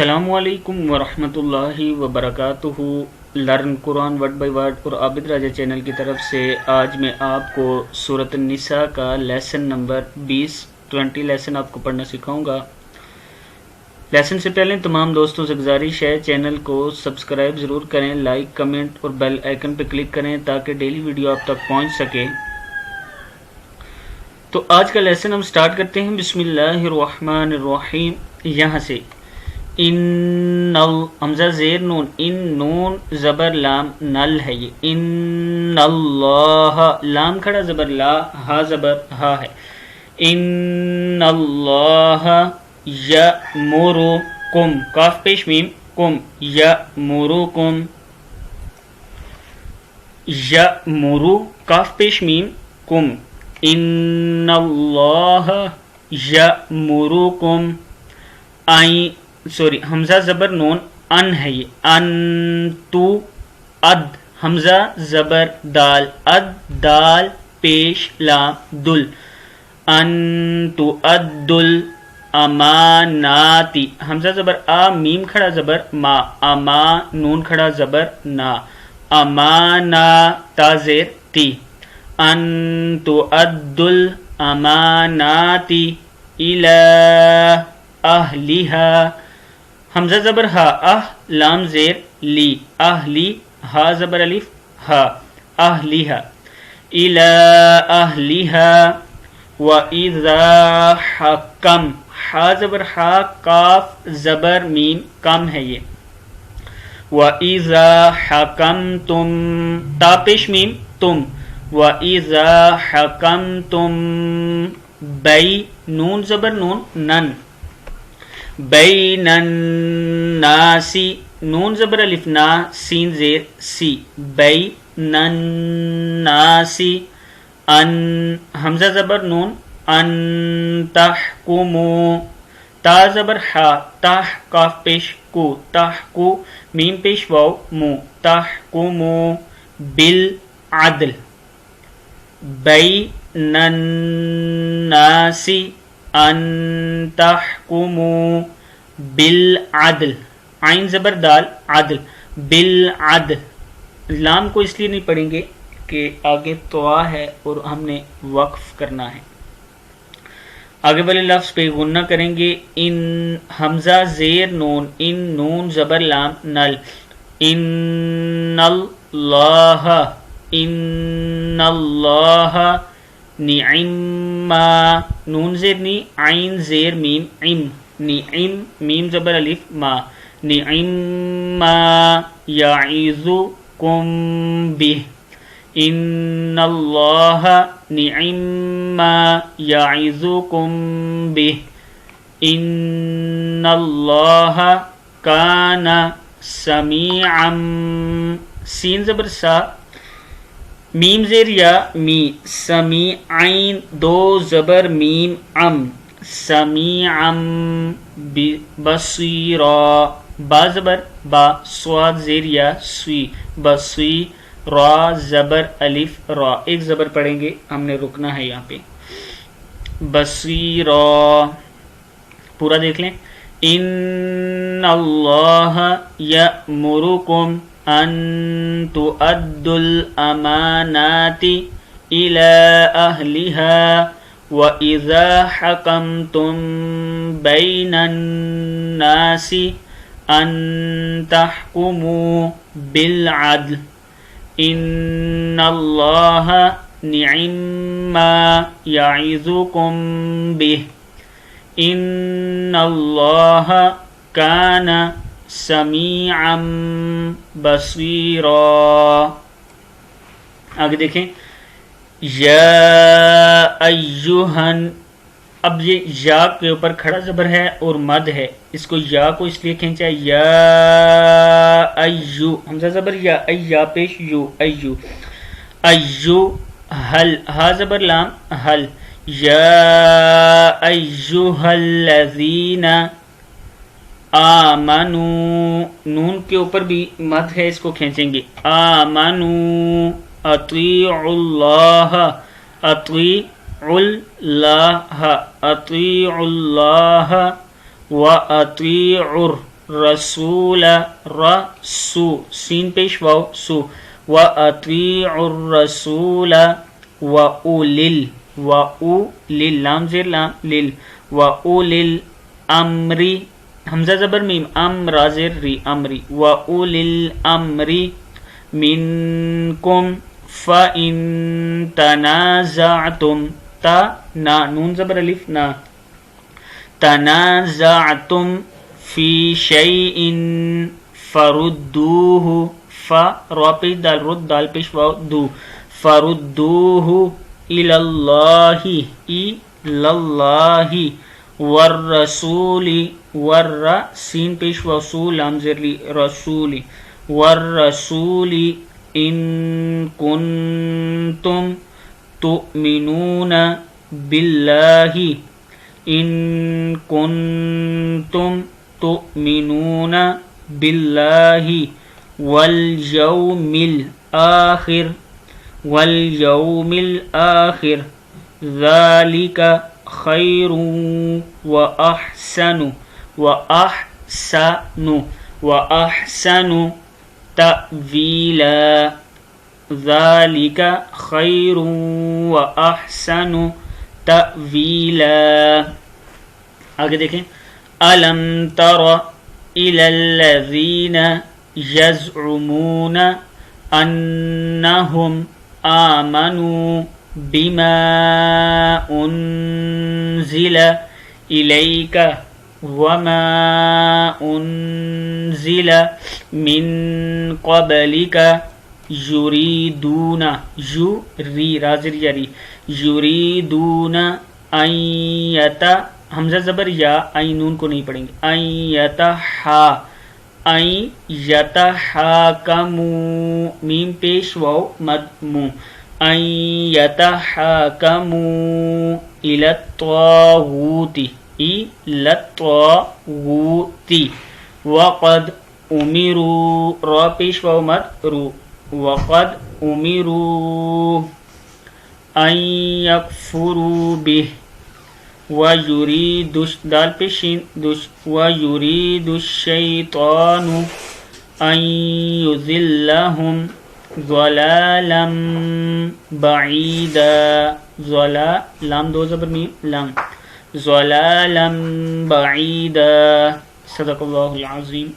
السلام علیکم ورحمۃ اللہ وبرکاتہ۔ Learn Quran word by word اور عابد راجہ چینل کی طرف سے آج میں آپ کو سورۃ النساء کا لیسن نمبر 20 لیسن آپ کو پڑھنا سکھاؤں گا۔ لیسن سے پہلے تمام دوستوں سے گزارش ہے چینل کو سبسکرائب ضرور کریں، لائک، کمنٹ اور بیل آئیکن پہ کلک کریں تاکہ ڈیلی ویڈیو آپ تک پہنچ سکے۔ تو آج کا لیسن ہم سٹارٹ کرتے ہیں بسم اللہ الرحمن الرحیم۔ یہاں سے ان حمزہ زیر نون، ان نون زبر لام نل ہے، یہ ان اللہ، لام کھڑا زبر لا، ہا زبر ہا ہے، ان اللہ یامرکم، کاف پیش میم کم، یامرکم، یامرو کاف پیش میم کم، ان اللہ یامرکم، حمزہ زبر نون ان ہے، یہ ان تو اد، حمزہ زبر دال، اد دال پیش لام دل، ان تو ادل اماناتی، حمزہ زبر آ، میم کھڑا زبر ما، اما نون کھڑا زبر نا، امانا تا زیر تی، ان تو ادل اماناتی الی اہلیہا، حمزہ زبر ہا، لام زیر لی، اہلی، ہا زبر الف ہا، اہلیہا، الی اہلیہا، وَإِذَا حَكَمْ، ہا زبر ہا، کاف زبر میم کم ہے یہ، وَإِذَا حَكَمْتُمْ، تا پیش میم تم، وَإِذَا حَكَمْتُمْ بَي، نون زبر نون نن، بین الناسی، نون زبر الف نا، سین زیر سی، بین الناسی، ان حمزہ زبر نون ان تحکمو، تا زبر ہا، تح کاف پیش کو، تحکو میم پیش واو مو، تحکمو بالعدل، بین الناسی ان تحکموا بالعدل، عین زبر دال عدل، بالعدل، لام کو اس لیے نہیں پڑھیں گے کہ آگے طوا ہے اور ہم نے وقف کرنا ہے، آگے والے لفظ پہ غنہ کریں گے، ان حمزہ زیر نون، ان نون زبر لام نل، ان اللہ، ان اللہ، نعما، نون زیر نی، عین زیر میم عم، نعم میم زبر الف ما، نعما یعظکم بہ، ان اللہ نعما یعظکم بہ، ان اللہ کان سمیعا، سین زبر سا، میم زیر یا می، سمیعین دو زبر میم ام، سمیعا بصیرا، با زبر با، صاد زیر یا سوی، بصی، را زبر الف را، ایک زبر پڑھیں گے، ہم نے رکنا ہے یہاں پہ، بصیرا، پورا دیکھ لیں، ان اللہ یأمرکم ان تؤدوا الامانات الى اہلها وَإِذَا حَكَمْتُمْ بَيْنَ النَّاسِ أَن تَحْكُمُوا بِالْعَدْلِ إِنَّ اللَّهَ نِعِمَّا يَعِظُكُمْ بِهِ إِنَّ اللَّهَ كَانَ سَمِيعًا بَصِيرًا۔ آگے دیکھیں، یا ایہن، اب یہ یا کے اوپر کھڑا زبر ہے اور مد ہے، اس کو یا کو اس لیے کھینچا ہے، یا ایو، حمزہ زبر یا، یا پیش یو، ایو، ایو، حل، ہا زبر لام حل، یا ایہا الذین آمنو، نون کے اوپر بھی مد ہے، اس کو کھینچیں گے، آمنو اطیعوا اللہ، اطیعوا اللہ، اطیعوا اللہ و اطیعوا الرسول رسو سین پیش واو سو وَأَطِيعُوا الرَّسُولَ وَأُولِي الْأَمْرِ لام زیر لام لل وَأُولِي الْأَمْرِ حمزہ زبر میم امر زیر ری امری وَأُولِي الْأَمْرِ مِنْكُمْ فَإِن تَنَازَعْتُمْ تا نا نون زبر الف نا تَنَازَعْتُمْ فِي شَيْءٍ فَرُدُّوهُ را پیش دال رد دال پیش واو دو فردوه الى اللہ والرسول سین پیش واو سو لام زیر لی رسول والرسول ان کنتم تؤمنون باللہ ان کنتم تؤمنون باللہ واليوم الآخر ذلك خير وأحسن تأويلا ذلك خير وأحسن تأويلا آگے دیکھیں ألم تر إلى الذين يزعمون أنهم آمنوا بما أنزل إليك وما أنزل من قبلك يريدون يريدون أن حمزہ زبر یا آئی نون کو نہیں پڑھیں گے ان یتحاکموا میم پیش واو مد مو ان یتحاکموا الی الطاغوت وقد امروا را پیش واو مد رو وقد امروا ان یکفروا به وَيُرِيدُ دال پیشین وَيُرِيدُ الشَّيْطَانُ أَن يُضِلَّهُمْ ضَلَالًا بَعِيدًا لام دو زبر میم لام ضَلَالًا بَعِيدًا صدق اللہ العظیم.